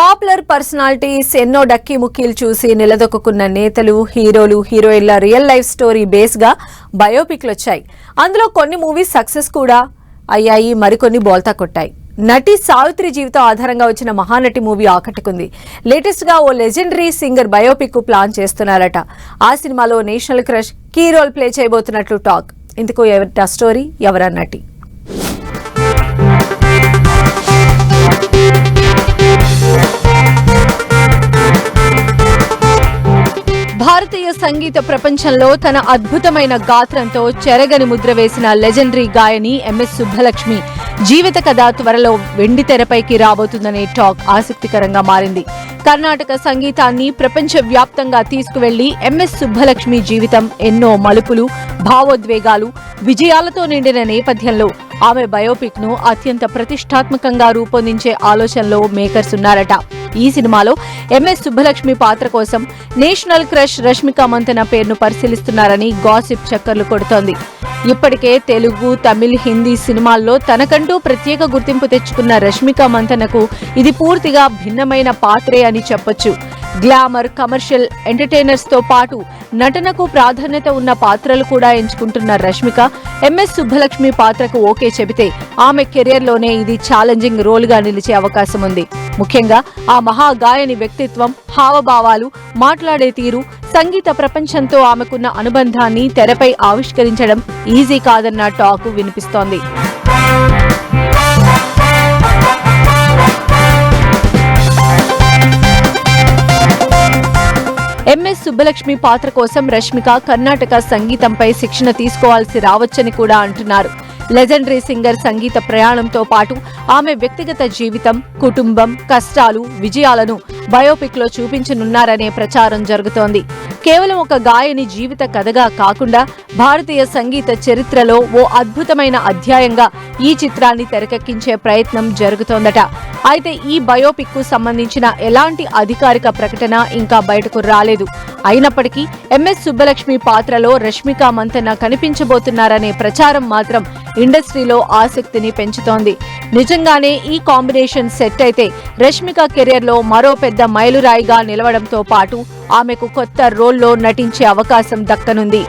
Popular personalities ఎన్నో డక్కీ ముక్కీలు చూసి నిలదొక్కున్న నేతలు, హీరోలు, హీరోయిన్ల రియల్ లైఫ్ స్టోరీ బేస్ గా బయోపిక్లు వచ్చాయి. అందులో కొన్ని మూవీస్ సక్సెస్ కూడా అయ్యాయి, మరికొన్ని బోల్తా కొట్టాయి. నటి సావిత్రి జీవితం ఆధారంగా వచ్చిన మహానటి మూవీ ఆకట్టుకుంది. లేటెస్ట్ గా ఓ లెజెండరీ సింగర్ బయోపిక్ కు ప్లాన్ చేస్తున్నారట. ఆ సినిమాలో national crush key role play చేయబోతున్నట్లు టాక్. ఇందుకు ఎవరి స్టోరీ, ఎవరా నటి? భారతీయ సంగీత ప్రపంచంలో తన అద్భుతమైన గాత్రంతో చెరగని ముద్ర వేసిన లెజెండరీ గాయని ఎంఎస్ సుబ్బలక్ష్మి జీవిత కథ త్వరలో వెండితెరపైకి రాబోతుందనే టాక్ ఆసక్తికరంగా మారింది. కర్ణాటక సంగీతాన్ని ప్రపంచ వ్యాప్తంగా తీసుకువెళ్లి ఎంఎస్ సుబ్బలక్ష్మి జీవితం ఎన్నో మలుపులు, భావోద్వేగాలు, విజయాలతో నిండిన నేపథ్యంలో ఆమె బయోపిక్ ను అత్యంత ప్రతిష్టాత్మకంగా రూపొందించే ఆలోచనలో మేకర్స్ ఉన్నారట. ఈ సినిమాలో ఎంఎస్ సుబ్బలక్ష్మి పాత్ర కోసం నేషనల్ క్రష్ రష్మిక మంతన పేరును పరిశీలిస్తున్నారని గాసిప్ చక్కర్లు కొడుతోంది. ఇప్పటికే తెలుగు, తమిళ్, హిందీ సినిమాల్లో తనకంటూ ప్రత్యేక గుర్తింపు తెచ్చుకున్న రష్మిక మంతనకు ఇది పూర్తిగా భిన్నమైన పాత్రే అని చెప్పొచ్చు. గ్లామర్, కమర్షియల్ ఎంటర్టైనర్స్ తో పాటు నటనకు ప్రాధాన్యత ఉన్న పాత్రలు కూడా ఎంచుకుంటున్న రష్మిక ఎంఎస్ సుబ్బలక్ష్మి పాత్రకు ఓకే చెబితే ఆమె కెరియర్ లోనే ఇది ఛాలెంజింగ్ రోల్ గా నిలిచే అవకాశం ఉంది. ముఖ్యంగా ఆ మహాగాయని వ్యక్తిత్వం, హావభావాలు, మాట్లాడే తీరు, సంగీత ప్రపంచంతో ఆమెకున్న అనుబంధాన్ని తెరపై ఆవిష్కరించడం ఈజీ కాదన్న టాక్ వినిపిస్తోంది. ఎంఎస్ సుబ్బలక్ష్మి పాత్ర కోసం రష్మిక కర్ణాటక సంగీతంపై శిక్షణ తీసుకోవాల్సి రావచ్చని కూడా అంటున్నారు. లెజెండరీ సింగర్ సంగీత ప్రయాణంతో పాటు ఆమె వ్యక్తిగత జీవితం, కుటుంబం, కష్టాలు, విజయాలను బయోపిక్ లో చూపించనున్నారనే ప్రచారం జరుగుతోంది. కేవలం ఒక గాయని జీవిత కథగా కాకుండా భారతీయ సంగీత చరిత్రలో ఓ అద్భుతమైన అధ్యాయంగా ఈ చిత్రాన్ని తెరకెక్కించే ప్రయత్నం జరుగుతోందట. అయితే ఈ బయోపిక్ కు సంబంధించిన ఎలాంటి అధికారిక ప్రకటన ఇంకా బయటకు రాలేదు. అయినప్పటికీ ఎంఎస్ సుబ్బలక్ష్మి పాత్రలో రష్మిక మంతన కనిపించబోతున్నారనే ప్రచారం మాత్రం ఇండస్ట్రీలో ఆసక్తిని పెంచుతోంది. నిజంగానే ఈ కాంబినేషన్ సెట్ అయితే రష్మిక కెరీర్ లో మరో పెద్ద మైలురాయిగా నిలవడంతో పాటు ఆమెకు కొత్త రోల్లో నటించే అవకాశం దక్కనుంది.